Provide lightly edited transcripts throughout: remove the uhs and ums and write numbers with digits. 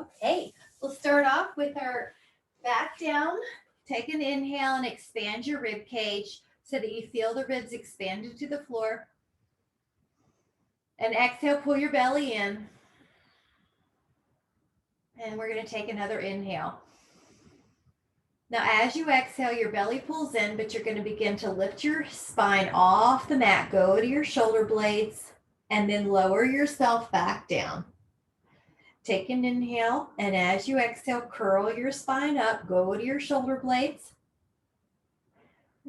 Okay, we'll start off with our back down. Take an inhale and expand your rib cage so that you feel the ribs expanded to the floor. And exhale, pull your belly in. And we're going to take another inhale. Now, as you exhale, your belly pulls in, but you're going to begin to lift your spine off the mat, go to your shoulder blades, and then lower yourself back down. Take an inhale, and as you exhale, curl your spine up, go to your shoulder blades,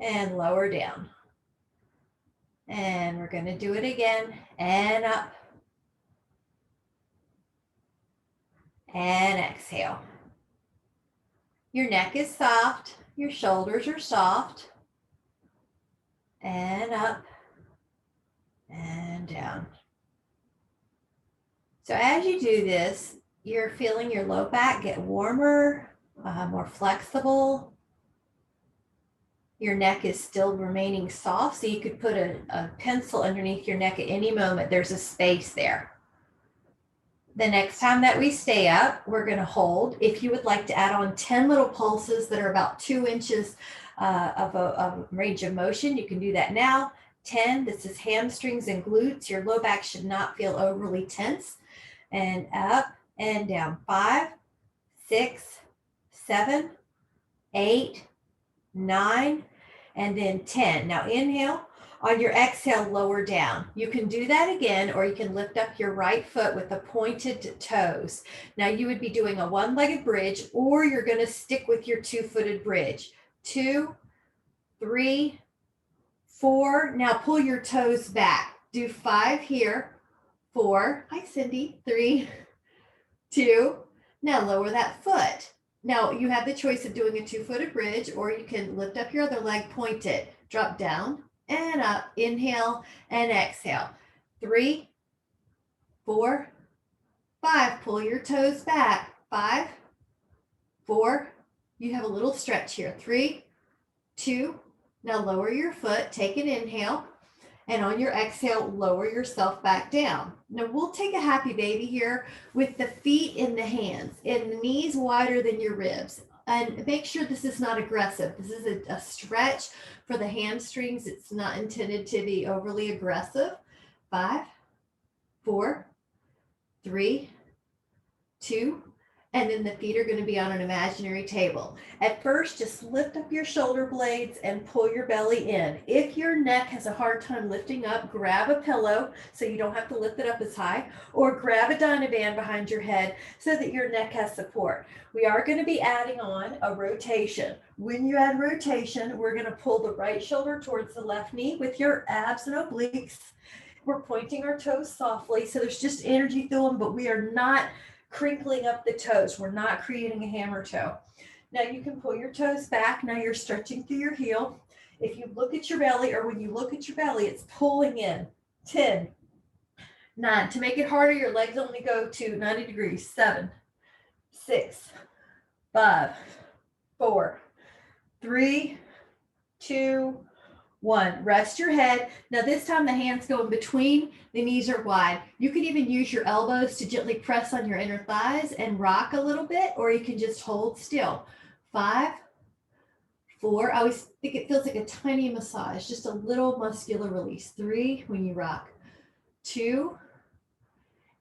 and lower down. And we're going to do it again, and up, and exhale. Your neck is soft, your shoulders are soft, and up, and down. So as you do this, you're feeling your low back get warmer, more flexible. Your neck is still remaining soft, so you could put a pencil underneath your neck at any moment. There's a space there. The next time that we stay up, we're going to hold. If you would like to add on 10 little pulses that are about 2 inches of a range of motion, you can do that now. 10, this is hamstrings and glutes. Your low back should not feel overly tense. And up and down. 5, 6, 7, 8, 9, and then 10. Now inhale. On your exhale, lower down. You can do that again, or you can lift up your right foot with the pointed toes. Now you would be doing a one-legged bridge, or you're going to stick with your two-footed bridge. 2, 3, 4. Now pull your toes back. Do 5 here. 4. Hi, Cindy. 3, 2. Now lower that foot. Now you have the choice of doing a two-footed bridge, or you can lift up your other leg, point it, drop down and up, inhale and exhale. 3, 4, 5. Pull your toes back. 5, 4. You have a little stretch here. 3, 2. Now lower your foot, take an inhale, and on your exhale, lower yourself back down. Now we'll take a happy baby here with the feet in the hands and the knees wider than your ribs. And make sure this is not aggressive. This is a stretch for the hamstrings. It's not intended to be overly aggressive. 5, 4, 3, 2, and then the feet are going to be on an imaginary table. At first, just lift up your shoulder blades and pull your belly in. If your neck has a hard time lifting up, grab a pillow so you don't have to lift it up as high, or grab a Dynaband behind your head so that your neck has support. We are going to be adding on a rotation. When you add rotation, we're going to pull the right shoulder towards the left knee with your abs and obliques. We're pointing our toes softly, so there's just energy through them, but we are not crinkling up the toes. We're not creating a hammer toe. Now you can pull your toes back. Now you're stretching through your heel. If you look at your belly, or when you look at your belly, it's pulling in. 10, 9. To make it harder, your legs only go to 90 degrees. 7, 6, 5, 4, 3, 2, 1. Rest your head. Now this time the hands go in between, the knees are wide. You can even use your elbows to gently press on your inner thighs and rock a little bit, or you can just hold still. 5, 4. I always think it feels like a tiny massage, just a little muscular release. 3, when you rock. 2,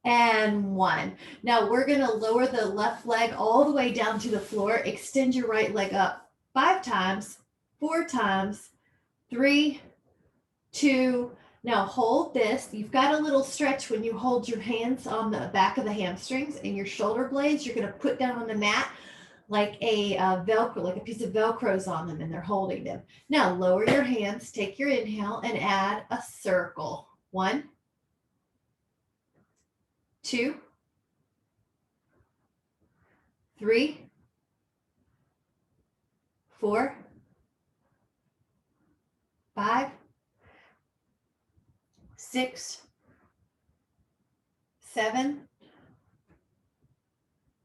and 1. Now we're going to lower the left leg all the way down to the floor. Extend your right leg up 5 times, 4 times, 3, 2. Now hold this. You've got a little stretch when you hold your hands on the back of the hamstrings and your shoulder blades. You're going to put down on the mat like a Velcro, like a piece of Velcro's on them, and they're holding them. Now lower your hands, take your inhale, and add a circle. 1, 2, 3, 4, 5, 6, 7,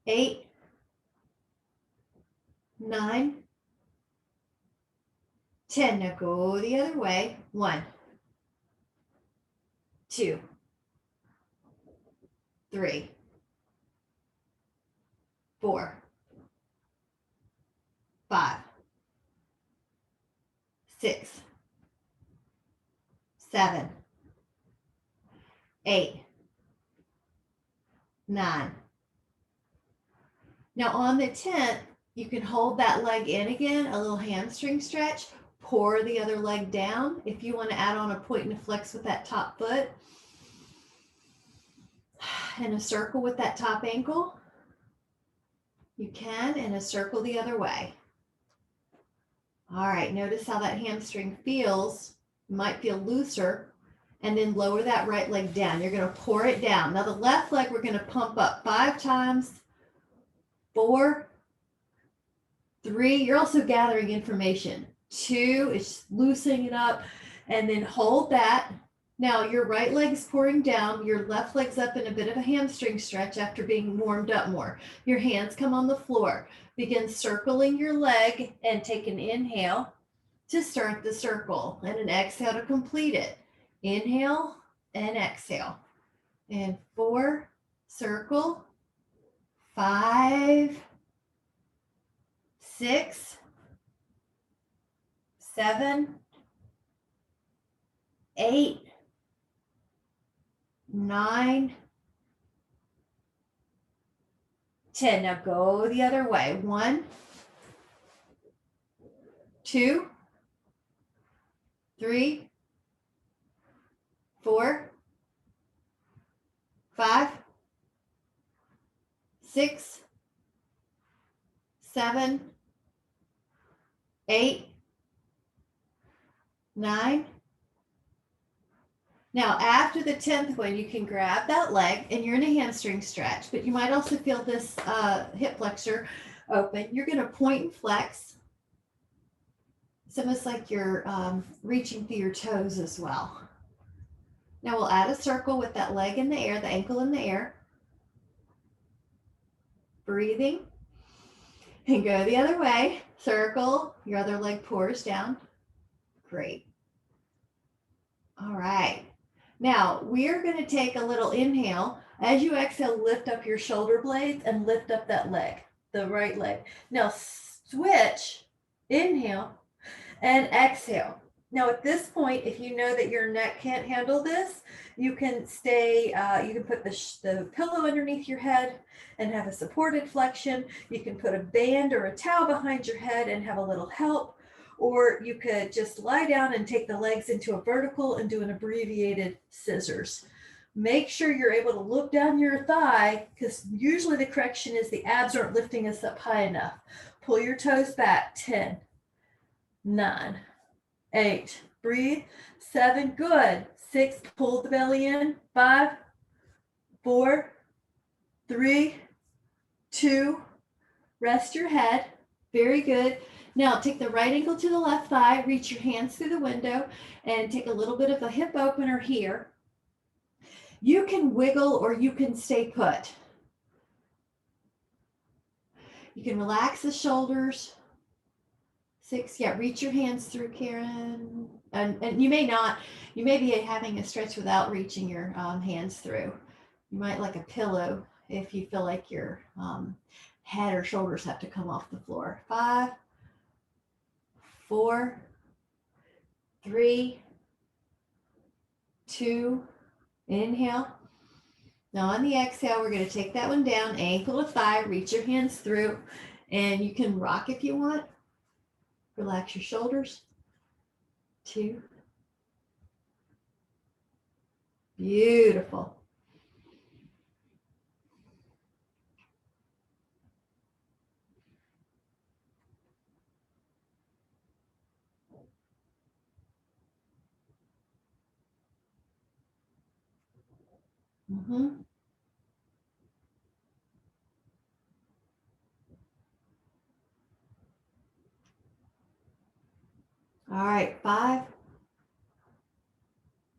8, 9, 10. Now go the other way. 1, 2, 3, 4, 5, 6, 7, 8, 9. Now on the 10th, you can hold that leg in again, a little hamstring stretch, pour the other leg down. If you want to add on a point and a flex with that top foot and a circle with that top ankle, you can, and a circle the other way. All right, notice how that hamstring feels. It might feel looser, and then lower that right leg down. You're going to pour it down. Now the left leg, we're going to pump up 5 times, 4, 3, you're also gathering information. 2 is loosening it up, and then hold that. Now your right leg's pouring down, your left leg's up in a bit of a hamstring stretch after being warmed up more. Your hands come on the floor. Begin circling your leg and take an inhale to start the circle and an exhale to complete it. Inhale and exhale. And 4, circle, 5, 6, 7, 8, 9, 10. Now go the other way. 1, 2, 3, 4, 5, 6, 7, 8, 9. Now, after the 10th one, you can grab that leg and you're in a hamstring stretch, but you might also feel this hip flexor open. You're going to point and flex. It's almost like you're reaching through your toes as well. Now we'll add a circle with that leg in the air, the ankle in the air. Breathing. And go the other way. Circle. Your other leg pours down. Great. All right. Now we're going to take a little inhale. As you exhale, lift up your shoulder blades and lift up that leg, the right leg. Now switch, inhale and exhale. Now at this point, if you know that your neck can't handle this, you can stay, you can put the pillow underneath your head and have a supported flexion. You can put a band or a towel behind your head and have a little help. Or you could just lie down and take the legs into a vertical and do an abbreviated scissors. Make sure you're able to look down your thigh, because usually the correction is the abs aren't lifting us up high enough. Pull your toes back. 10, 9, 8, breathe. 7, good. 6, pull the belly in. 5, 4, 3, 2, rest your head. Very good. Now take the right ankle to the left thigh, reach your hands through the window, and take a little bit of a hip opener here. You can wiggle or you can stay put. You can relax the shoulders. 6, yeah, reach your hands through, Karen. And you may not, you may be having a stretch without reaching your hands through. You might like a pillow if you feel like your head or shoulders have to come off the floor. 5, 4, 3, 2, inhale. Now on the exhale, we're going to take that one down, ankle to thigh, reach your hands through, and you can rock if you want. Relax your shoulders. 2. Beautiful. All right, 5,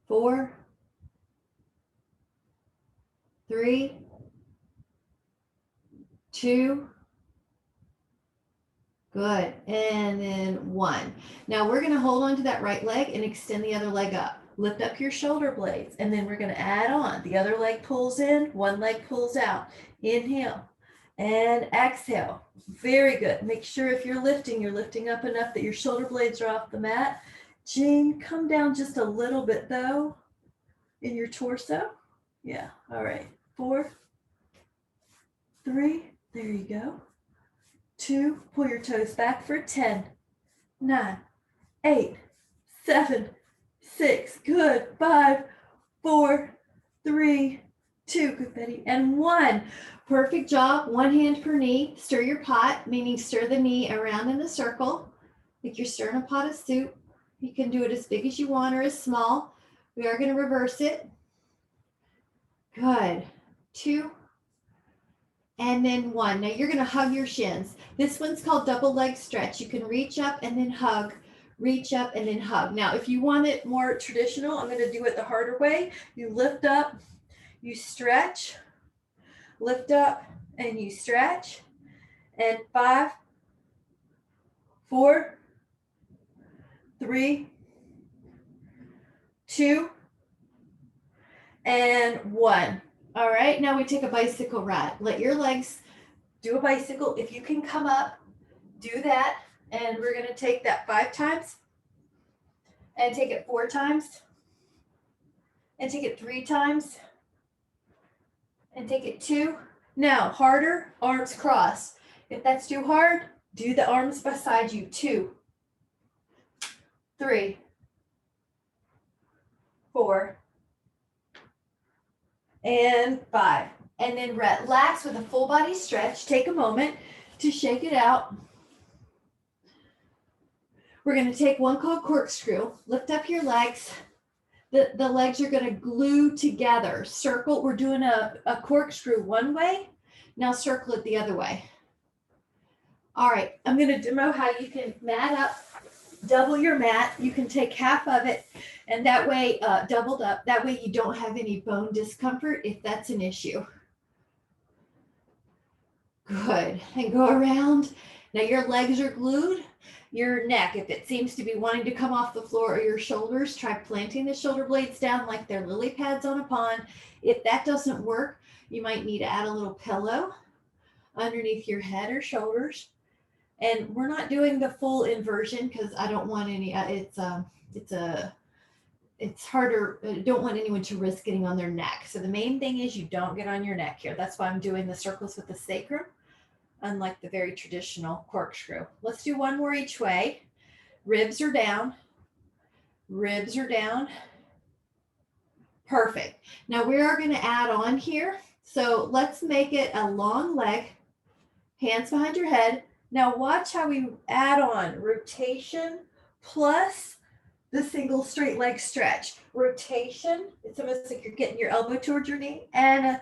4, 3, 2, good, and then 1. Now we're going to hold on to that right leg and extend the other leg up. Lift up your shoulder blades, and then we're going to add on. The other leg pulls in, one leg pulls out. Inhale, And exhale. Very good. Make sure if you're lifting up enough that your shoulder blades are off the mat. Jean, come down just a little bit though in your torso. Yeah, all right. 4, 3, there you go. 2, pull your toes back for 10, 9, 8, 7, 6, good. 5, 4, 3, 2, good Betty, and 1. Perfect job. One hand per knee. Stir your pot, meaning stir the knee around in a circle, like you're stirring a pot of soup. You can do it as big as you want or as small. We are going to reverse it. Good. 2, and then 1. Now you're going to hug your shins. This one's called double leg stretch. You can reach up and then hug, reach up and then hug. Now, if you want it more traditional, I'm going to do it the harder way. You lift up, you stretch, lift up and you stretch. And 5, 4, 3, 2, and 1. All right, now we take a bicycle ride. Let your legs do a bicycle. If you can come up, do that. And we're going to take that 5 times and take it 4 times and take it 3 times and take it 2. Now, harder, arms crossed. If that's too hard, do the arms beside you. 2, 3, 4, and 5. And then relax with a full body stretch. Take a moment to shake it out. We're going to take one called corkscrew. Lift up your legs. The legs are going to glue together. Circle. We're doing a corkscrew one way. Now circle it the other way. All right. I'm going to demo how you can mat up, double your mat. You can take half of it, and that way doubled up. That way you don't have any bone discomfort if that's an issue. Good. And go around. Now your legs are glued. Your neck, if it seems to be wanting to come off the floor, or your shoulders, try planting the shoulder blades down like they're lily pads on a pond. If that doesn't work, you might need to add a little pillow underneath your head or shoulders. And we're not doing the full inversion because I don't want any, it's harder. I don't want anyone to risk getting on their neck. So the main thing is you don't get on your neck here. That's why I'm doing the circles with the sacrum, unlike the very traditional corkscrew. Let's do one more each way. Ribs are down. Ribs are down. Perfect. Now we are going to add on here. So let's make it a long leg, hands behind your head. Now watch how we add on rotation plus the single straight leg stretch. Rotation, it's almost like you're getting your elbow towards your knee, and a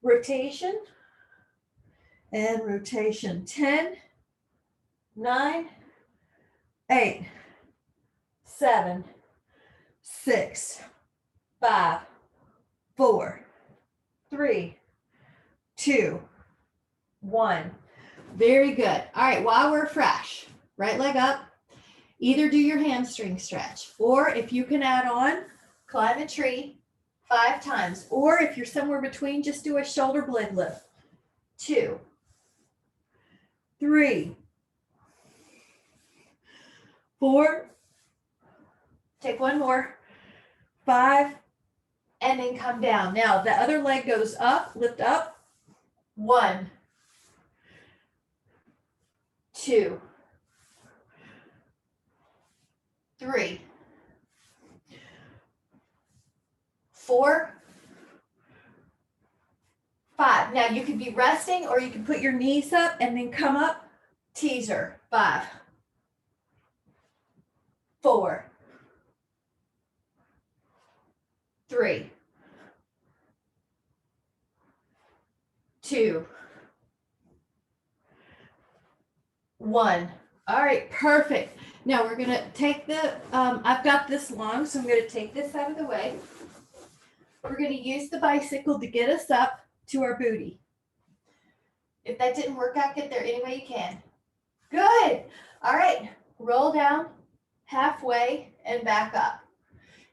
rotation and rotation. 10, 9, 8, 7, 6, 5, 4, 3, 2, 1. Very good. All right, while we're fresh, right leg up, either do your hamstring stretch, or if you can add on, climb a tree 5 times, or if you're somewhere between, just do a shoulder blade lift. 2, 3, 4, take one more, 5, and then come down. Now the other leg goes up, lift up, 1, 2, 3, 4, 5. Now you could be resting, or you can put your knees up and then come up, teaser. 5, 4, 3, 2, 1. All right, perfect. Now we're going to take the, I've got this long, so I'm going to take this out of the way. We're going to use the bicycle to get us up to our booty. If that didn't work out, get there any way you can. Good. All right, roll down halfway and back up.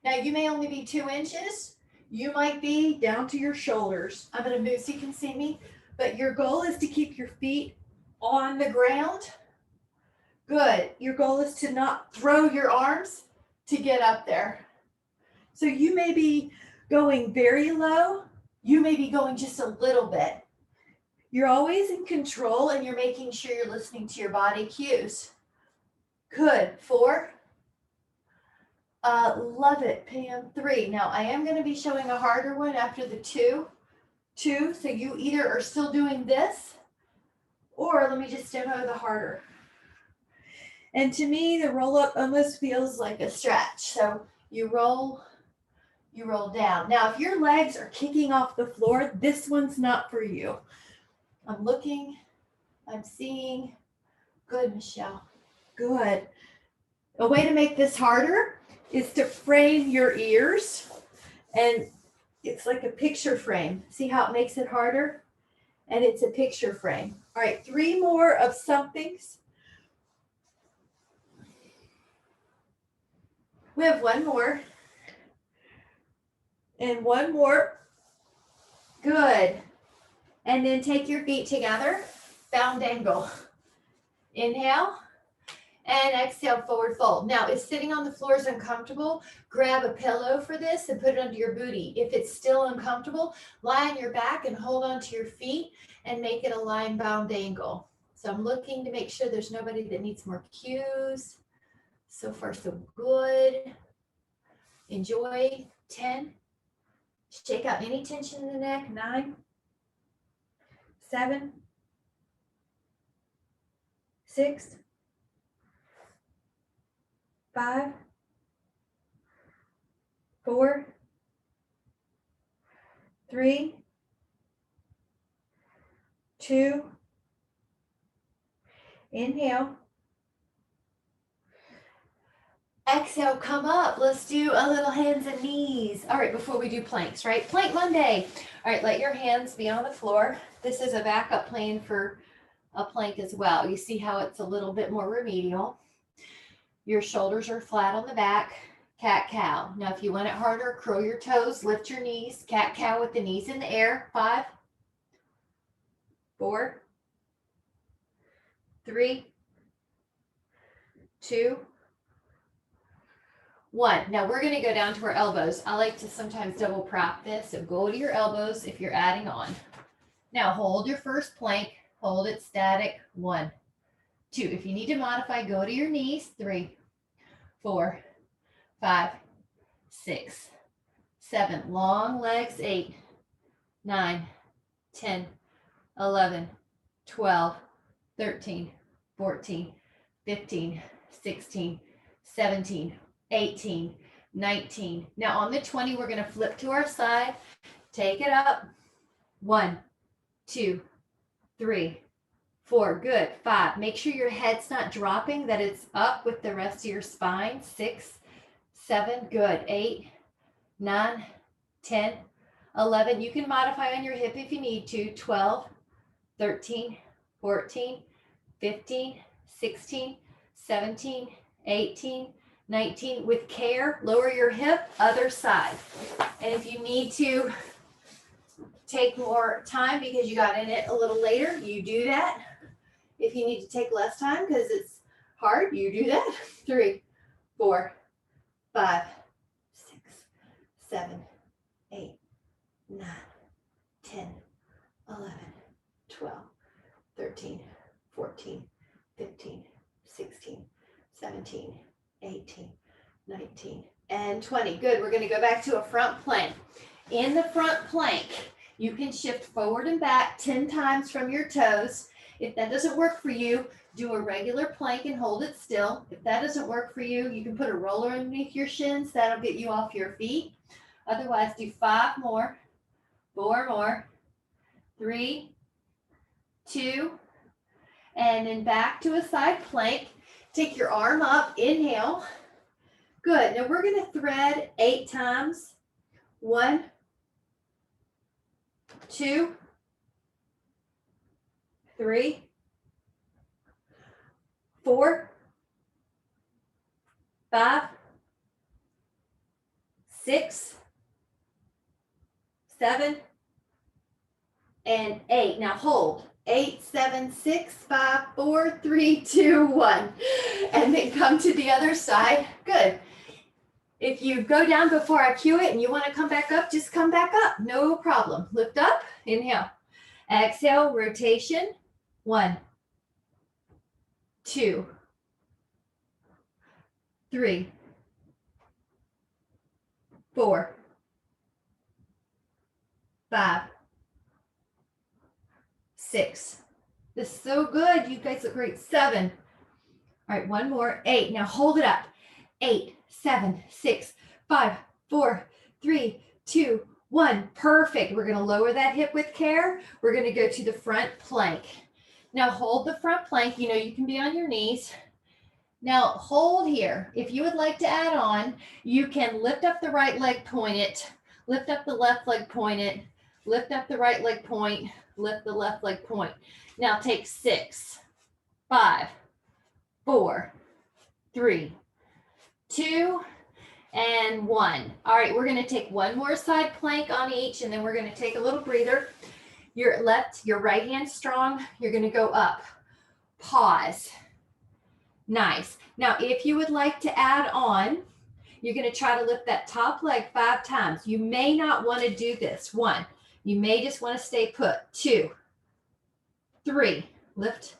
Now you may only be 2 inches. You might be down to your shoulders. I'm going to move so you can see me. but your goal is to keep your feet on the ground. Good. Your goal is to not throw your arms to get up there. So you may be going very low. You may be going just a little bit. You're always in control and you're making sure you're listening to your body cues. Good. 4. Love it, Pam. 3. Now I am going to be showing a harder one after the 2. So you either are still doing this, or let me just demo the harder. And to me, the roll up almost feels like a stretch. So you roll down. Now, if your legs are kicking off the floor, this one's not for you. I'm looking, I'm seeing. Good, Michelle. Good. A way to make this harder is to frame your ears, and it's like a picture frame. See how it makes it harder? And it's a picture frame. All right, 3 more of somethings. We have 1 more. And 1 more. Good. And then take your feet together, bound angle. Inhale and exhale, forward fold. Now, if sitting on the floor is uncomfortable, grab a pillow for this and put it under your booty. If it's still uncomfortable, lie on your back and hold onto your feet and make it a lying bound angle. So I'm looking to make sure there's nobody that needs more cues. So far, so good. Enjoy. 10. Shake out any tension in the neck. 9. 7. 6. 5. 4. 3. 2. Inhale. Exhale, come up. Let's do a little hands and knees. All right, before we do planks, right? Plank Monday. All right, let your hands be on the floor. This is a backup plan for a plank as well. You see how it's a little bit more remedial. Your shoulders are flat on the back. Cat-cow. Now, if you want it harder, curl your toes, lift your knees. Cat-cow with the knees in the air. 5, 4, 3, 2, 1. Now we're going to go down to our elbows. I like to sometimes double prop this. So go to your elbows if you're adding on. Now hold your first plank. Hold it static. 1, 2. If you need to modify, go to your knees. 3, 4, 5, 6, 7. Long legs. 8, 9, 10, 11, 12, 13, 14, 15, 16, 17, 18, 19. Now on the 20, we're going to flip to our side. Take it up. 1, 2, 3, 4. Good. 5. Make sure your head's not dropping, that it's up with the rest of your spine. 6, 7. Good. 8, 9, 10, 11. You can modify on your hip if you need to. 12, 13, 14, 15, 16, 17, 18, 19. With care, lower your hip, other side. And if you need to take more time because you got in it a little later, you do that. If you need to take less time because it's hard, you do that. 3, 4, 5, 6, 7, 8, 9, 10, 11, 12, 13, 14, 15, 16, 17, 18, 19, and 20. Good. We're going to go back to a front plank. In the front plank, you can shift forward and back 10 times from your toes. If that doesn't work for you, do a regular plank and hold it still. If that doesn't work for you, you can put a roller underneath your shins. That'll get you off your feet. Otherwise, do 5 more, 4 more, 3, 2, and then back to a side plank. Take your arm up, inhale. Good. Now we're going to thread 8 times. 1, 2, 3, 4, 5, 6, 7, and 8. Now hold. 8, 7, 6, 5, 4, 3, 2, 1. And then come to the other side. Good. If you go down before I cue it and you want to come back up, just come back up. No problem. Lift up. Inhale. Exhale. Rotation. 1, 2, 3, 4, 5, 6. This is so good. You guys look great. 7. All right, one more. 8. Now hold it up. 8, 7, 6, 5, 4, 3, 2, 1. Perfect. We're going to lower that hip with care. We're going to go to the front plank. Now hold the front plank. You know, you can be on your knees. Now hold here. If you would like to add on, you can lift up the right leg, point it, lift up the left leg, point it, lift up the right leg, point, lift the left leg, point. Now take 6, 5, 4, 3, 2, and 1. All right, we're going to take one more side plank on each, and then we're going to take a little breather. Your right hand strong. You're going to go up. Pause. Nice. Now, if you would like to add on, you're going to try to lift that top leg 5 times. You may not want to do this. 1. You may just want to stay put. 2, 3, lift.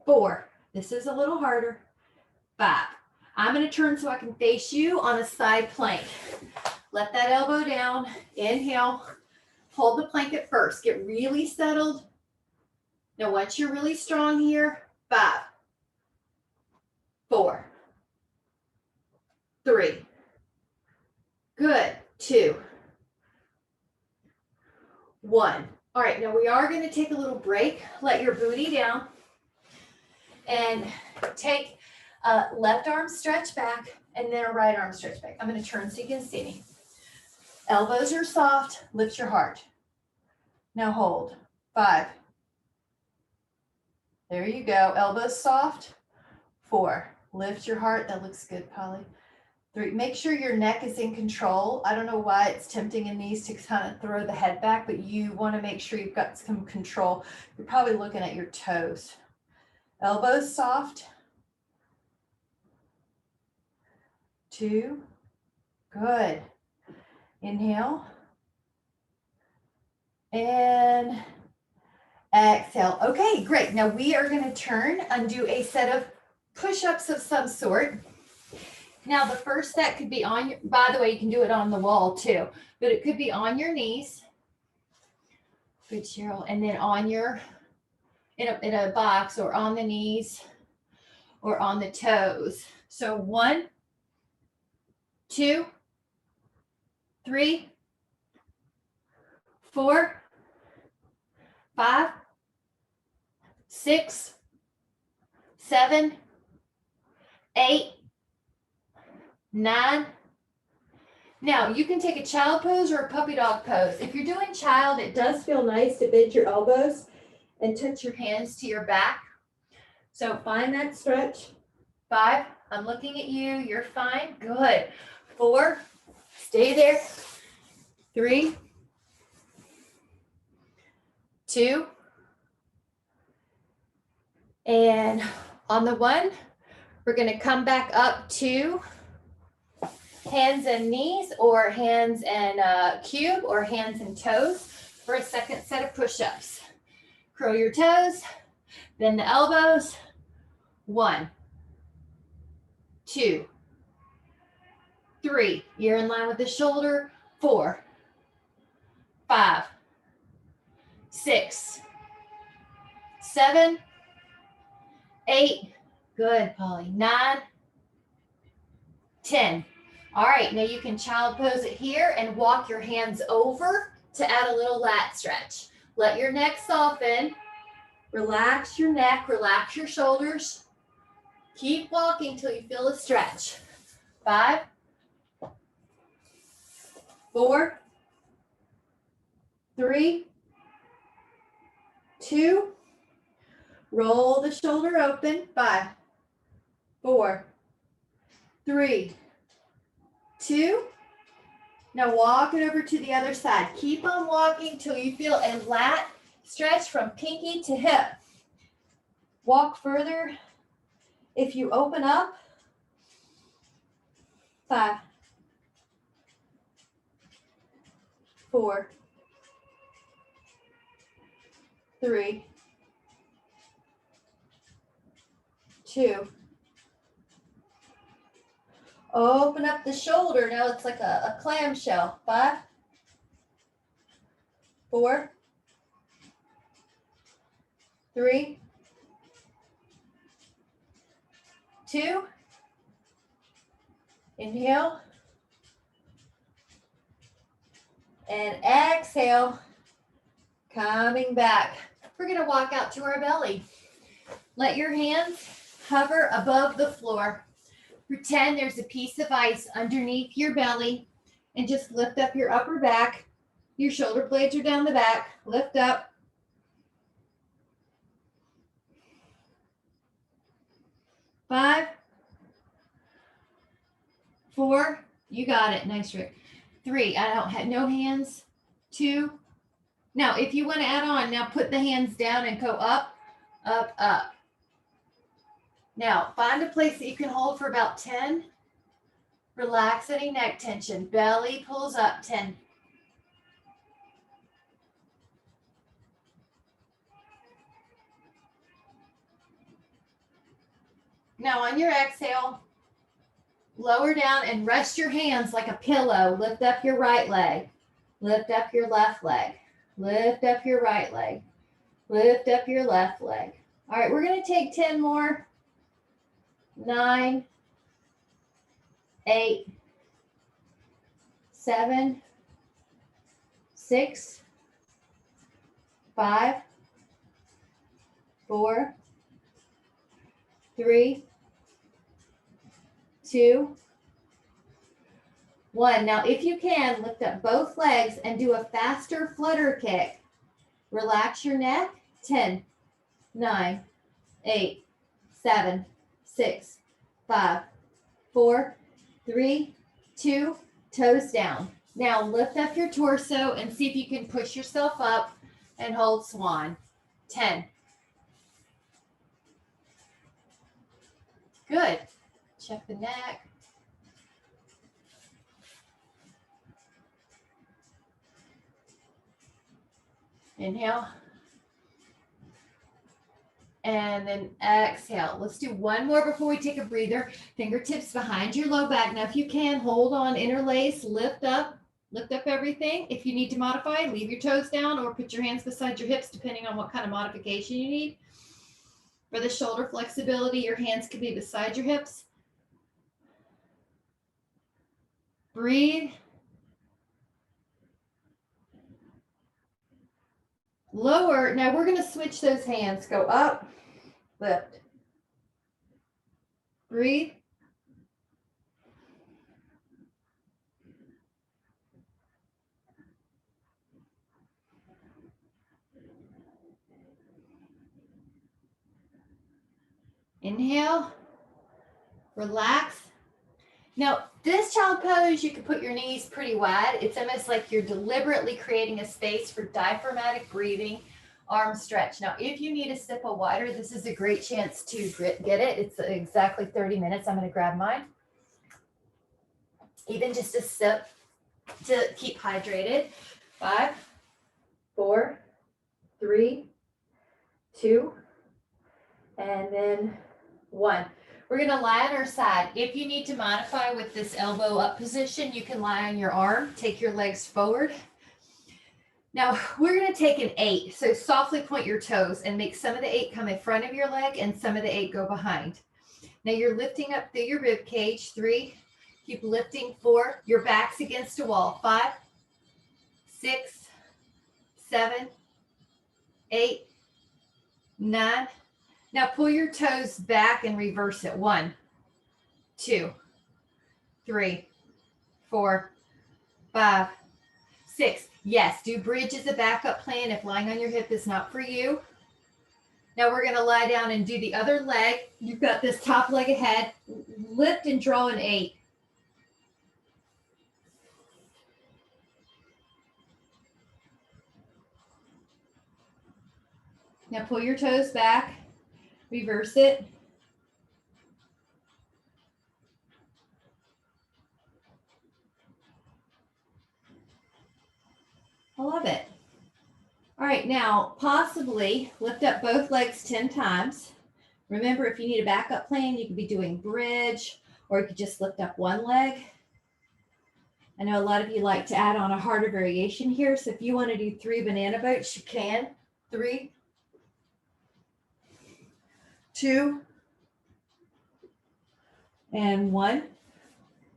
4. This is a little harder. 5. I'm going to turn so I can face you on a side plank. Let that elbow down. Inhale. Hold the plank at first. Get really settled. Now, once you're really strong here, 5, 4, 3. Good. 2, 1. All right, now we are going to take a little break. Let your booty down and take a left arm stretch back and then a right arm stretch back. I'm going to turn so you can see me. Elbows are soft. Lift your heart. Now hold. 5. There you go. Elbows soft. 4. Lift your heart. That looks good, Polly. 3. Make sure your neck is in control. I don't know why it's tempting in these to kind of throw the head back, but you want to make sure you've got some control. You're probably looking at your toes. Elbows soft. 2. Good. Inhale. And exhale. Okay, great. Now we are going to turn and do a set of push-ups of some sort. Now the first set could be on your, by the way, you can do it on the wall too, but it could be on your knees. Good, Cheryl. And then on your, in a box, or on the knees or on the toes. So 1, 2, 3, 4, 5, 6, 7, 8, 9. Now you can take a child pose or a puppy dog pose. If you're doing child, it does feel nice to bend your elbows and touch your hands to your back. So find that stretch. 5, I'm looking at you. You're fine. Good. 4, stay there. 3, 2, and on the 1, we're going to come back up to hands and knees, or hands and cube, or hands and toes for a second set of push-ups. Curl your toes, bend the elbows. 1, 2, 3. You're in line with the shoulder. 4, 5, 6, 7, 8. Good, Polly. 9, 10. All right, now you can child pose it here and walk your hands over to add a little lat stretch. Let your neck soften. Relax your neck, relax your shoulders. Keep walking till you feel a stretch. 5, 4, 3, 2. Roll the shoulder open. 5, 4, 3, 2. Now walk it over to the other side. Keep on walking till you feel a lat Stretch from pinky to hip. Walk further. If you open up, 5, 4, 3, 2. Open up the shoulder. Now it's like a clamshell. 5, 4, 3, 2. Inhale. And exhale. Coming back. We're going to walk out to our belly. Let your hands hover above the floor. Pretend there's a piece of ice underneath your belly and just lift up your upper back. Your shoulder blades are down the back. Lift up. 5, 4, you got it. Nice, Rick. 3, I don't have no hands. 2. Now, if you want to add on, now put the hands down and go up, up, up. Now, find a place that you can hold for about 10. Relax any neck tension. Belly pulls up, 10. Now, on your exhale, lower down and rest your hands like a pillow. Lift up your right leg. Lift up your left leg. Lift up your right leg. Lift up your left leg. All right, we're going to take 10 more. 9, 8, 7, 6, 5, 4, 3, 2, 1. Now, if you can, lift up both legs and do a faster flutter kick. Relax your neck. 10, 9, 8, 7, 6, 5, 4, 3, 2, toes down. Now lift up your torso and see if you can push yourself up and hold swan. 10. Good. Check the neck. Inhale. And then exhale. Let's do one more before we take a breather. Fingertips behind your low back. Now, if you can, hold on, interlace, lift up everything. If you need to modify, leave your toes down or put your hands beside your hips, depending on what kind of modification you need. For the shoulder flexibility, your hands can be beside your hips. Breathe. Lower. Now we're going to switch those hands. Go up, lift. Breathe. Inhale. Relax. Now, this child pose, you can put your knees pretty wide. It's almost like you're deliberately creating a space for diaphragmatic breathing, arm stretch. Now, if you need a sip of water, this is a great chance to get it. It's exactly 30 minutes. I'm going to grab mine. Even just a sip to keep hydrated. 5, 4, 3, 2, and then 1. We're going to lie on our side. If you need to modify with this elbow up position, you can lie on your arm, take your legs forward. Now we're going to take an 8. So softly point your toes and make some of the 8 come in front of your leg and some of the 8 go behind. Now you're lifting up through your rib cage. 3, keep lifting. 4, your back's against a wall. 5, 6, 7, 8, 9. Now pull your toes back and reverse it. 1, 2, 3, 4, 5, 6. Yes, do bridge as a backup plan if lying on your hip is not for you. Now we're going to lie down and do the other leg. You've got this top leg ahead. Lift and draw an 8. Now pull your toes back, reverse it. I love it. All right, now possibly lift up both legs 10 times. Remember, if you need a backup plan, you could be doing bridge, or you could just lift up one leg. I know a lot of you like to add on a harder variation here, so if you want to do 3 banana boats, you can. 3, 2, and 1.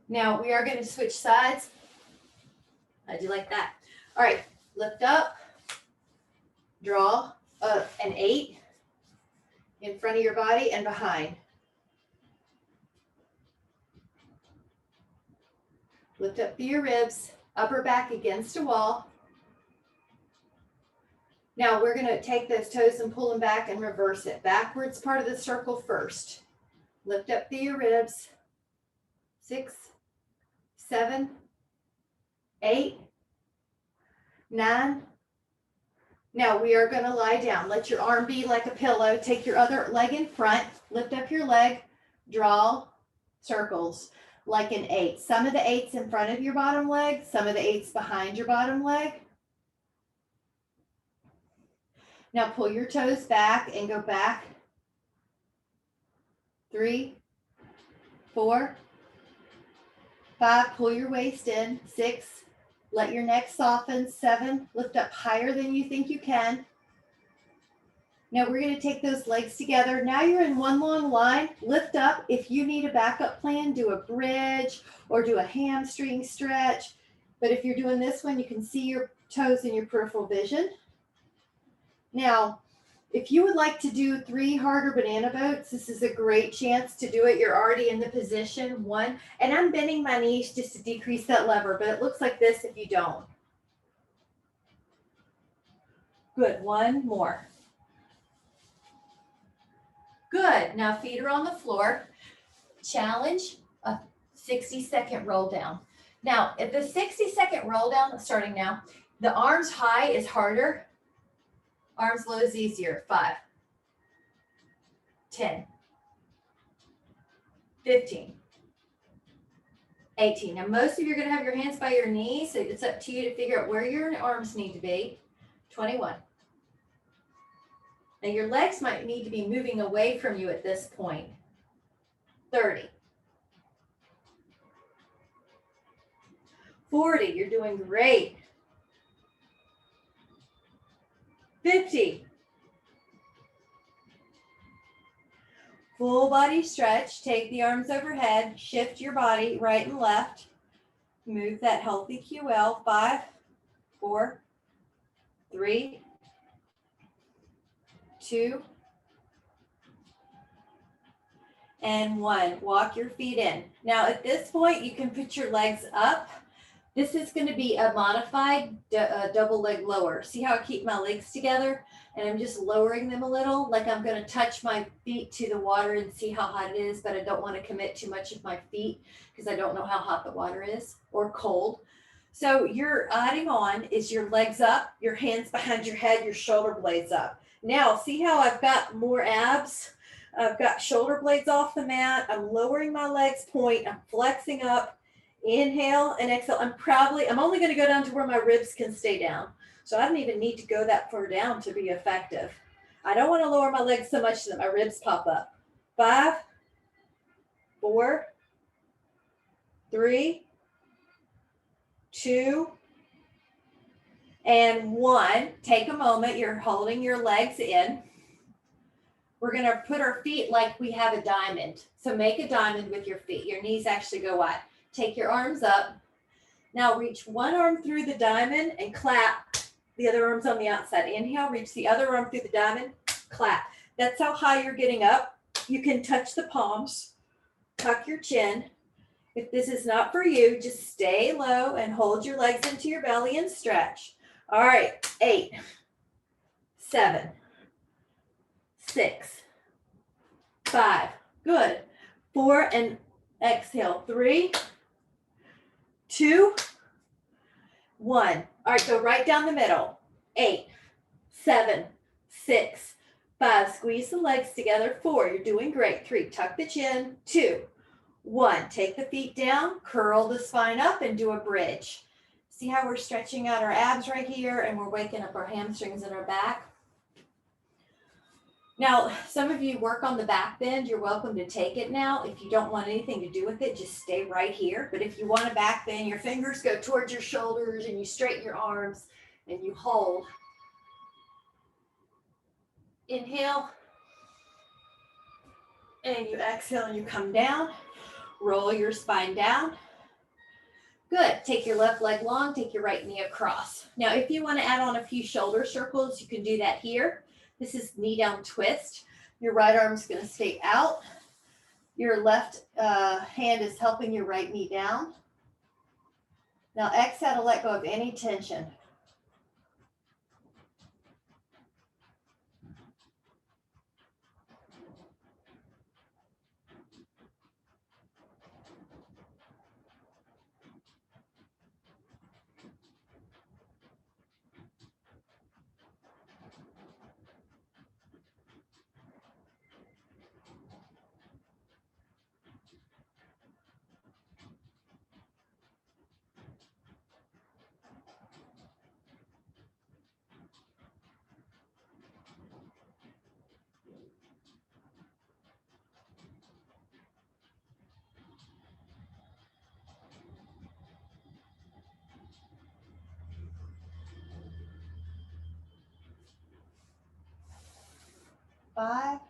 Now we are going to switch sides. I do like that. All right, lift up, draw an 8 in front of your body and behind. Lift up through your ribs, upper back against a wall. Now we're going to take those toes and pull them back and reverse it. Backwards part of the circle first. Lift up through your ribs. 6, 7, 8, 9. Now we are going to lie down. Let your arm be like a pillow. Take your other leg in front. Lift up your leg. Draw circles like an 8. Some of the 8's in front of your bottom leg. Some of the 8's behind your bottom leg. Now pull your toes back and go back. 3, 4, 5. Pull your waist in. 6. Let your neck soften. 7. Lift up higher than you think you can. Now we're going to take those legs together. Now you're in one long line. Lift up. If you need a backup plan, do a bridge or do a hamstring stretch. But if you're doing this one, you can see your toes in your peripheral vision. Now, if you would like to do 3 harder banana boats, this is a great chance to do it. You're already in the position. 1, and I'm bending my knees just to decrease that lever, but it looks like this if you don't. Good. 1 more. Good. Now feet are on the floor. Challenge a 60-second roll down. Now, if the 60-second roll down, starting now, the arms high is harder. Arms low is easier. 5, 10, 15, 18. Now, most of you are going to have your hands by your knees, so it's up to you to figure out where your arms need to be. 21. Now, your legs might need to be moving away from you at this point. 30. 40. You're doing great. 50. Full body stretch. Take the arms overhead. Shift your body right and left. Move that healthy QL. 5, 4, 3, 2, and 1. Walk your feet in. Now at this point, you can put your legs up. This is going to be a modified double leg lower. See how I keep my legs together? And I'm just lowering them a little, like I'm going to touch my feet to the water and see how hot it is, but I don't want to commit too much of my feet because I don't know how hot the water is or cold. So you're adding on is your legs up, your hands behind your head, your shoulder blades up. Now, see how I've got more abs? I've got shoulder blades off the mat. I'm lowering my legs point. I'm flexing up. Inhale and exhale. I'm only going to go down to where my ribs can stay down. So I don't even need to go that far down to be effective. I don't want to lower my legs so much that my ribs pop up. 5, 4, 3, 2, and 1. Take a moment. You're holding your legs in. We're going to put our feet like we have a diamond. So make a diamond with your feet. Your knees actually go wide. Take your arms up. Now reach one arm through the diamond and clap. The other arm's on the outside. Inhale, reach the other arm through the diamond, clap. That's how high you're getting up. You can touch the palms, tuck your chin. If this is not for you, just stay low and hold your legs into your belly and stretch. All right, 8, 7, 6, 5, good. 4, and exhale, 3, 2, 1. All right, go right down the middle. 8, 7, 6, 5, squeeze the legs together. 4, you're doing great. 3, tuck the chin. 2, 1, take the feet down, curl the spine up and do a bridge. See how we're stretching out our abs right here and we're waking up our hamstrings and our back? Now, some of you work on the back bend. You're welcome to take it now. If you don't want anything to do with it, just stay right here. But if you want a back bend, your fingers go towards your shoulders and you straighten your arms and you hold. Inhale. And you exhale and you come down. Roll your spine down. Good. Take your left leg long, take your right knee across. Now, if you want to add on a few shoulder circles, you can do that here. This is knee down twist. Your right arm's going to stay out. Your left hand is helping your right knee down. Now, exhale to let go of any tension. Five,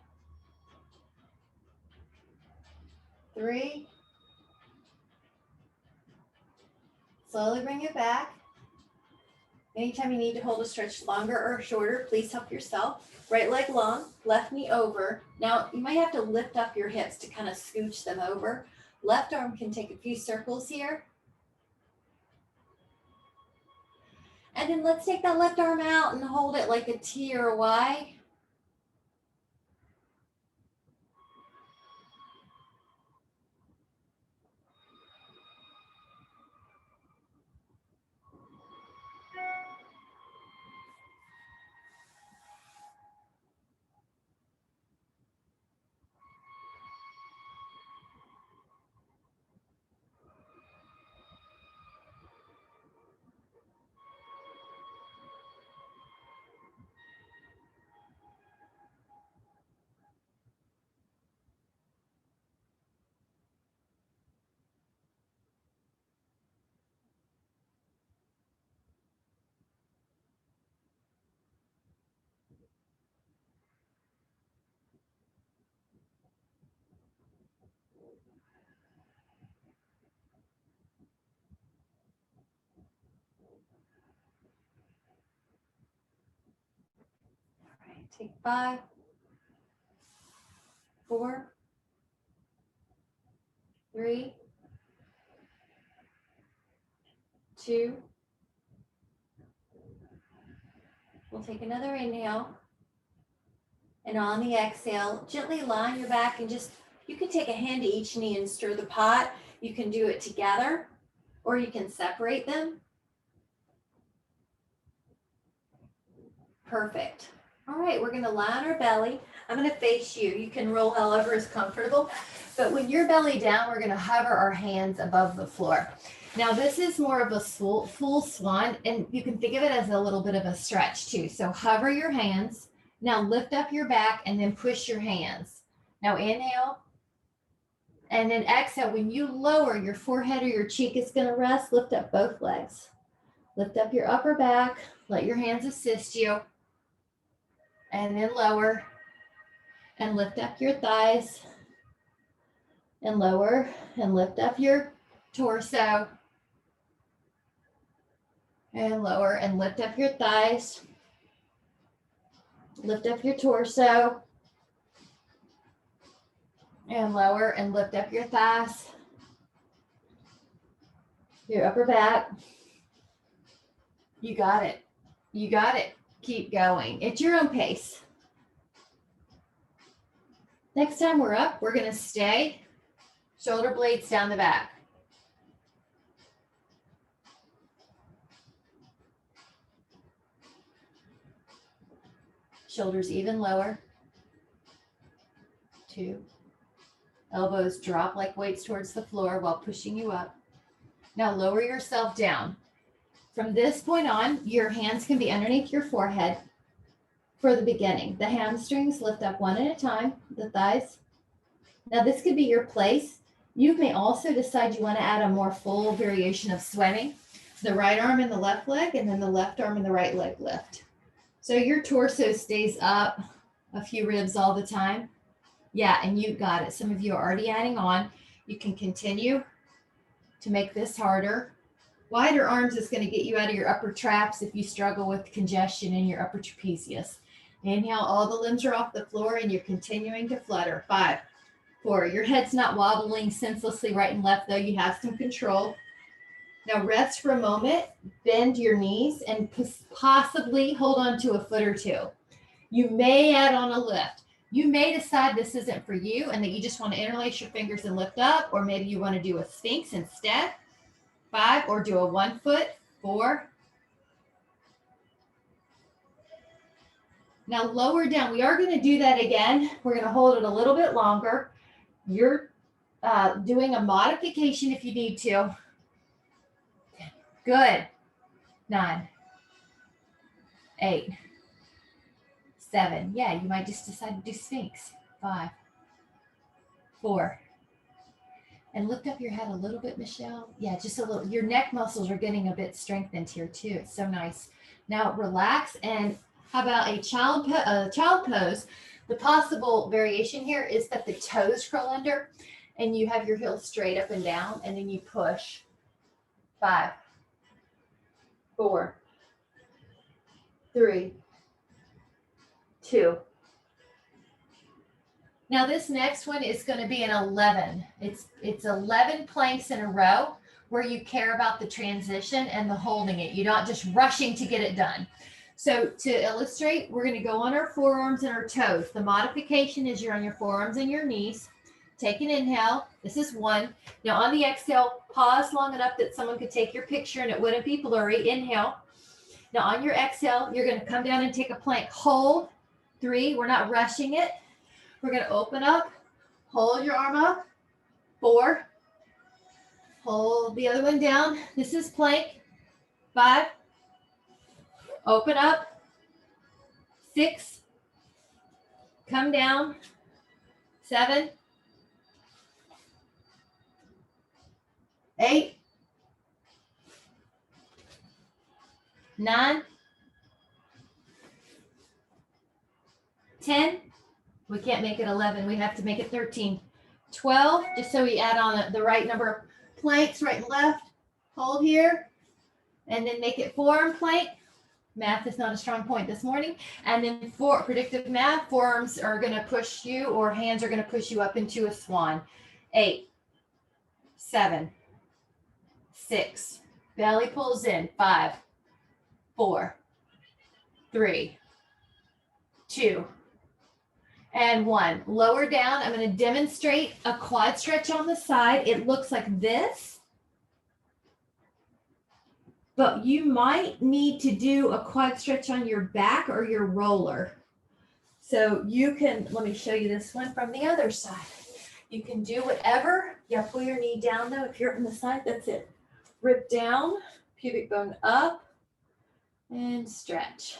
3, slowly bring it back. Anytime you need to hold a stretch longer or shorter, please help yourself. Right leg long, left knee over. Now, you might have to lift up your hips to kind of scooch them over. Left arm can take a few circles here. And then let's take that left arm out and hold it like a T or a Y. Take 5, 4, 3, 2. We'll take another inhale. And on the exhale, gently lie on your back and just, you can take a hand to each knee and stir the pot. You can do it together or you can separate them. Perfect. All right, we're gonna lie on our belly. I'm gonna face you. You can roll however is comfortable, but when you're belly down, we're gonna hover our hands above the floor. Now this is more of a full swan, and you can think of it as a little bit of a stretch too. So hover your hands. Now lift up your back and then push your hands. Now inhale, and then exhale. When you lower, your forehead or your cheek is gonna rest. Lift up both legs. Lift up your upper back. Let your hands assist you. And then lower and lift up your thighs and lower and lift up your torso and lower and lift up your thighs. Lift up your torso and lower and lift up your thighs, your upper back. You got it. You got it. Keep going. It's your own pace. Next time we're up, we're going to stay shoulder blades down the back. Shoulders even lower. 2. Elbows drop like weights towards the floor while pushing you up. Now lower yourself down. From this point on, your hands can be underneath your forehead for the beginning. The hamstrings lift up one at a time, the thighs. Now this could be your place. You may also decide you want to add a more full variation of swimming. The right arm and the left leg, and then the left arm and the right leg lift. So your torso stays up a few ribs all the time. Yeah, and you got it. Some of you are already adding on. You can continue to make this harder. Wider arms is going to get you out of your upper traps if you struggle with congestion in your upper trapezius. Inhale, all the limbs are off the floor and you're continuing to flutter. 5, 4, your head's not wobbling senselessly right and left though. You have some control. Now rest for a moment, bend your knees and possibly hold on to a foot or two. You may add on a lift. You may decide this isn't for you and that you just want to interlace your fingers and lift up, or maybe you want to do a Sphinx instead. 5, or do a 1 foot. 4. Now lower down. We are going to do that again. We're going to hold it a little bit longer. You're doing a modification if you need to. Good. 9, 8, 7. Yeah, you might just decide to do Sphinx. 5, 4. And lift up your head a little bit, Michelle. Yeah, just a little. Your neck muscles are getting a bit strengthened here too. It's so nice. Now relax. And how about a child pose? The possible variation here is that the toes curl under and you have your heels straight up and down, and then you push. 5, 4, 3, 2. Now this next one is going to be an 11. It's 11 planks in a row where you care about the transition and the holding it. You're not just rushing to get it done. So to illustrate, we're going to go on our forearms and our toes. The modification is you're on your forearms and your knees. Take an inhale. This is 1. Now on the exhale, pause long enough that someone could take your picture and it wouldn't be blurry. Inhale. Now on your exhale, you're going to come down and take a plank. Hold. 3. We're not rushing it. We're going to open up, hold your arm up. 4, hold the other one down. This is plank. 5, open up. 6, come down. 7, 8, 9, 10. We can't make it 11. We have to make it 13. 12, just so we add on the right number of planks, right and left. Hold here. And then make it 4 plank. Math is not a strong point this morning. And then 4, predictive math, forearms are going to push you, or hands are going to push you up into a swan. 8, 7, 6. Belly pulls in. 5, 4, 3, 2, and 1. Lower down. I'm going to demonstrate a quad stretch on the side. It looks like this, but you might need to do a quad stretch on your back or your roller. So you can, let me show you this one from the other side. You can do whatever. Yeah, pull your knee down though. If you're on the side, that's it. Rib down, pubic bone up, and stretch.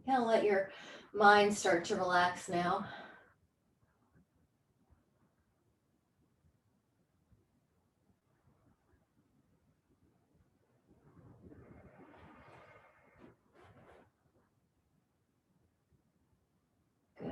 Kind of let your mind start to relax now. Good.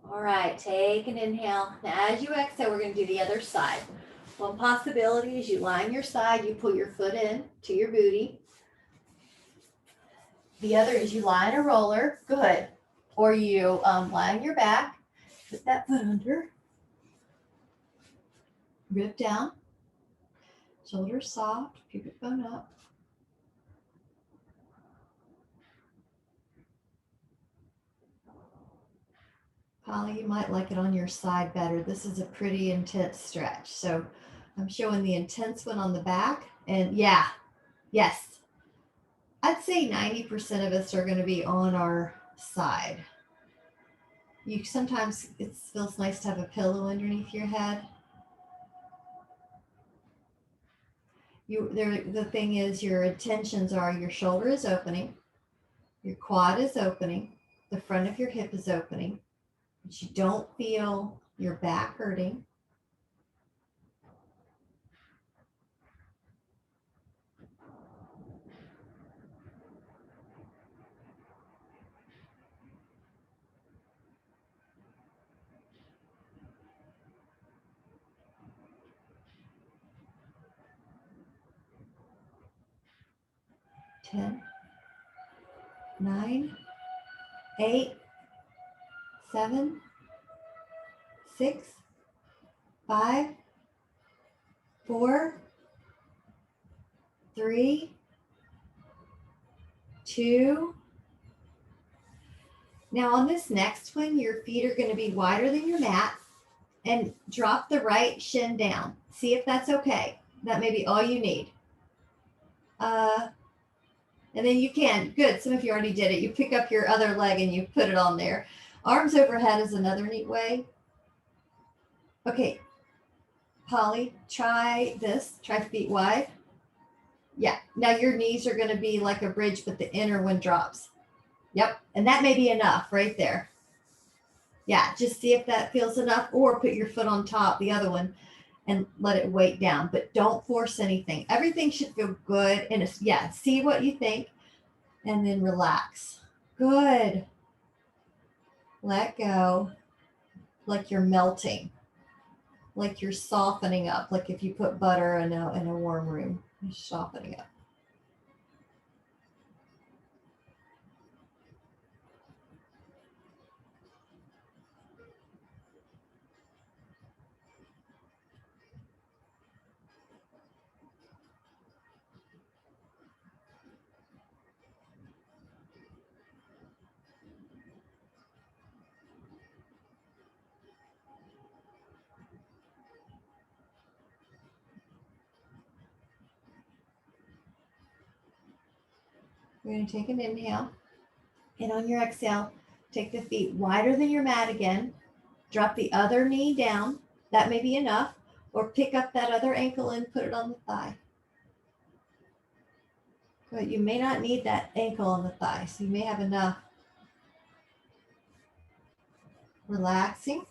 All right, take an inhale. Now as you exhale, we're going to do the other side. One possibility is you lie on your side, you pull your foot in to your booty. The other is you lie in a roller, good. Or you lie on your back, put that foot under. Rib down, shoulders soft, pubic bone up. Polly, you might like it on your side better. This is a pretty intense stretch. So I'm showing the intense one on the back. And yeah, yes, I'd say 90% of us are going to be on our side. You sometimes, it feels nice to have a pillow underneath your head. The thing is, your intentions are your shoulder is opening, your quad is opening, the front of your hip is opening, but you don't feel your back hurting. Ten, 9, 8, 7, 6, 5, 4, 3, 2. Now on this next one, your feet are going to be wider than your mat, and drop the right shin down. See if that's okay. That may be all you need. And then you can, good, some of you already did it. You pick up your other leg and you put it on there. Arms overhead is another neat way. Okay, Polly, try this. Try feet wide. Yeah, now your knees are going to be like a bridge, but the inner one drops. Yep, and that may be enough right there. Yeah, just see if that feels enough, or put your foot on top, the other one, and let it weight down, but don't force anything. Everything should feel good. And it's, yeah, see what you think and then relax. Good. Let go. Like you're melting, like you're softening up. Like if you put butter in a warm room, you're softening up. We're going to take an inhale, and on your exhale, take the feet wider than your mat again. Drop the other knee down. That may be enough. Or pick up that other ankle and put it on the thigh. But you may not need that ankle on the thigh, so you may have enough. Relaxing.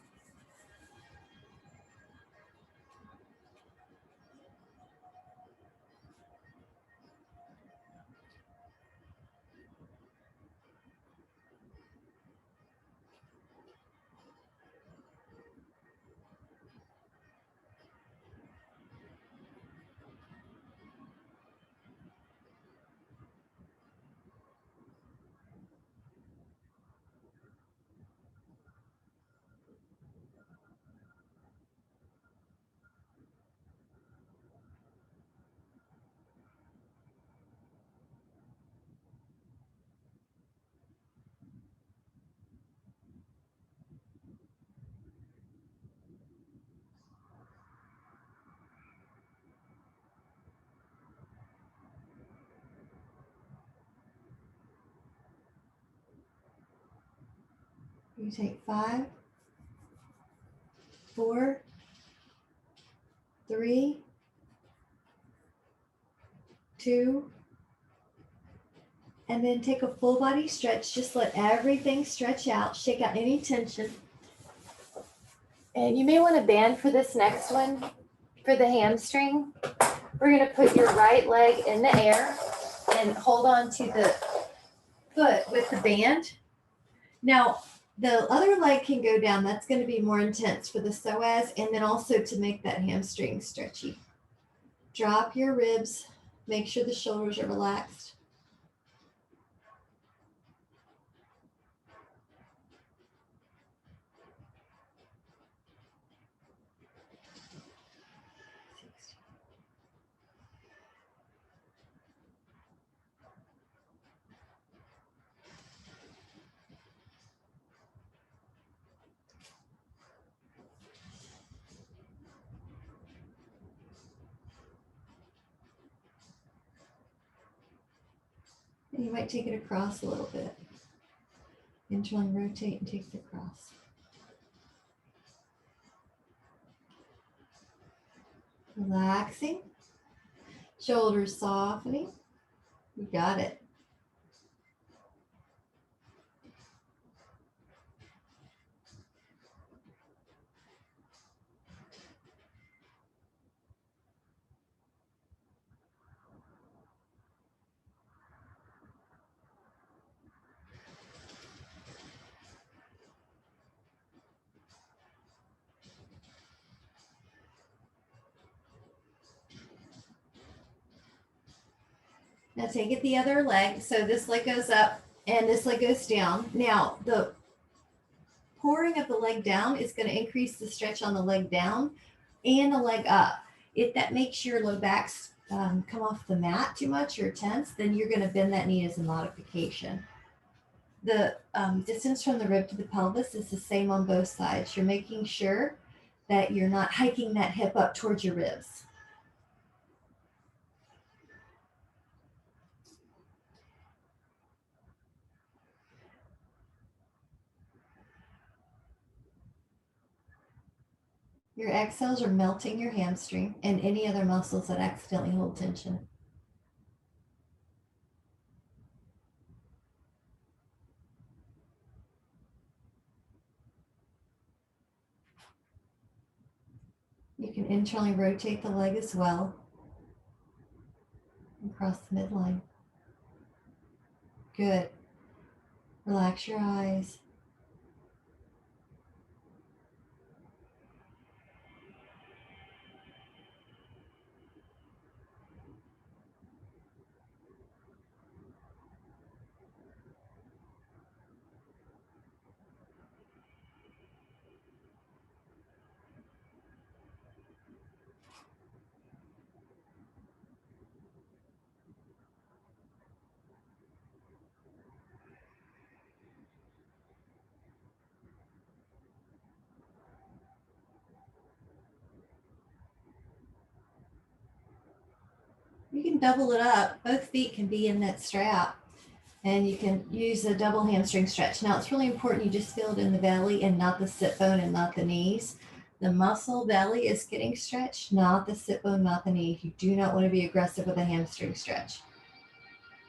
You take 5, 4, 3, 2, and then take a full body stretch. Just let everything stretch out. Shake out any tension. And you may want to band for this next one. For the hamstring, we're going to put your right leg in the air and hold on to the foot with the band. Now, the other leg can go down. That's going to be more intense for the psoas, and then also to make that hamstring stretchy. Drop your ribs. Make sure the shoulders are relaxed. And you might take it across a little bit. Internally rotate and take it across. Relaxing. Shoulders softening. You got it. Now take it the other leg. So this leg goes up and this leg goes down. Now the pouring of the leg down is going to increase the stretch on the leg down and the leg up. If that makes your low backs come off the mat too much or tense, then you're going to bend that knee as a modification. The distance from the rib to the pelvis is the same on both sides. You're making sure that you're not hiking that hip up towards your ribs. Your exhales are melting your hamstring and any other muscles that accidentally hold tension. You can internally rotate the leg as well. Across the midline. Good. Relax your eyes. You can double it up. Both feet can be in that strap and you can use a double hamstring stretch. Now it's really important you just feel it in the belly and not the sit bone and not the knees. The muscle belly is getting stretched, not the sit bone, not the knee. You do not want to be aggressive with a hamstring stretch.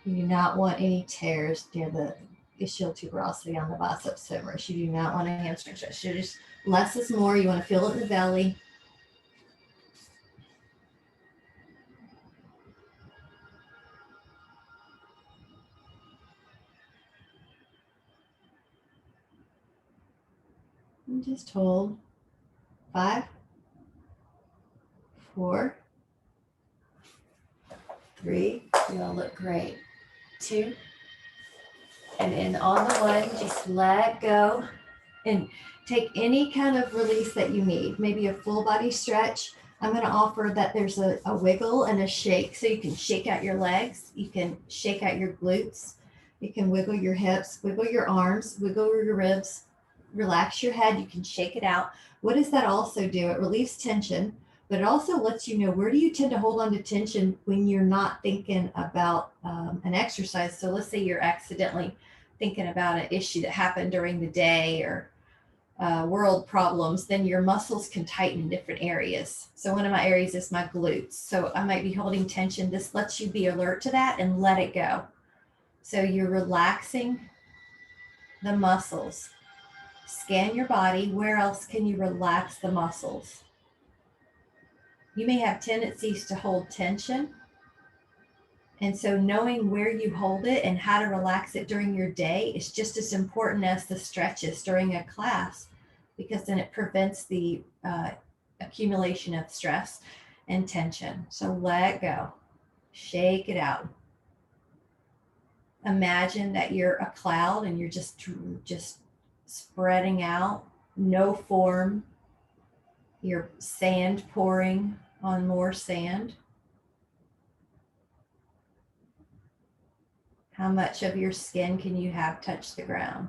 You do not want any tears near the ischial tuberosity on the biceps femoris. You do not want a hamstring stretch. So just less is more. You want to feel it in the belly. And just hold. 5, 4, 3. You all look great. 2. And then on the 1, just let go and take any kind of release that you need. Maybe a full body stretch. I'm going to offer that there's a wiggle and a shake. So you can shake out your legs. You can shake out your glutes. You can wiggle your hips, wiggle your arms, wiggle your ribs, relax your head. You can shake it out. What does that also do? It relieves tension, but it also lets you know where do you tend to hold on to tension when you're not thinking about an exercise. So let's say you're accidentally thinking about an issue that happened during the day or world problems, then your muscles can tighten in different areas. So one of my areas is my glutes. So I might be holding tension. This lets you be alert to that and let it go. So you're relaxing the muscles. Scan your body. Where else can you relax the muscles? You may have tendencies to hold tension. And so knowing where you hold it and how to relax it during your day is just as important as the stretches during a class, because then it prevents the accumulation of stress and tension. So let go, shake it out. Imagine that you're a cloud and you're just spreading out, no form. You're sand pouring on more sand. How much of your skin can you have touch the ground?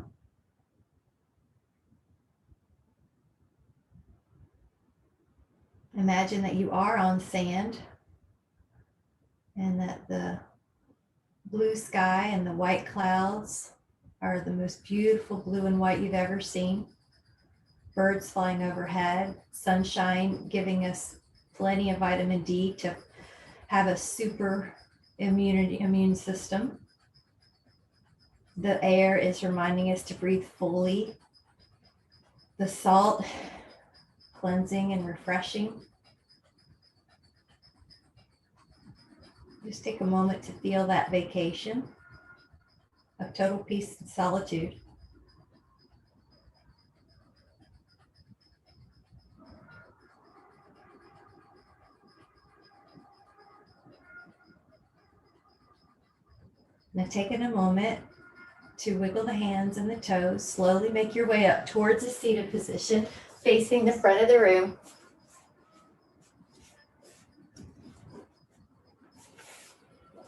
Imagine that you are on sand and that the blue sky and the white clouds are the most beautiful blue and white you've ever seen. Birds flying overhead, sunshine giving us plenty of vitamin D to have a super immune system. The air is reminding us to breathe fully. The salt, cleansing and refreshing. Just take a moment to feel that vacation of total peace and solitude. Now taking a moment to wiggle the hands and the toes, slowly make your way up towards a seated position, facing the front of the room.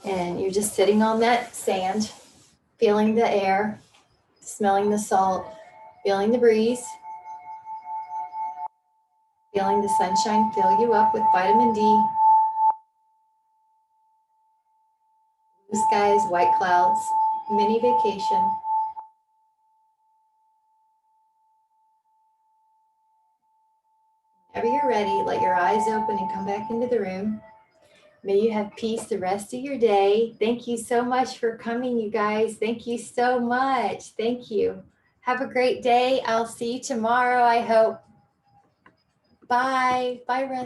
And you're just sitting on that sand, feeling the air, smelling the salt, feeling the breeze, feeling the sunshine fill you up with vitamin D. Blue skies, white clouds, mini vacation. Whenever you're ready, let your eyes open and come back into the room. May you have peace the rest of your day. Thank you so much for coming, you guys. Thank you so much. Thank you. Have a great day. I'll see you tomorrow, I hope. Bye. Bye, Russ.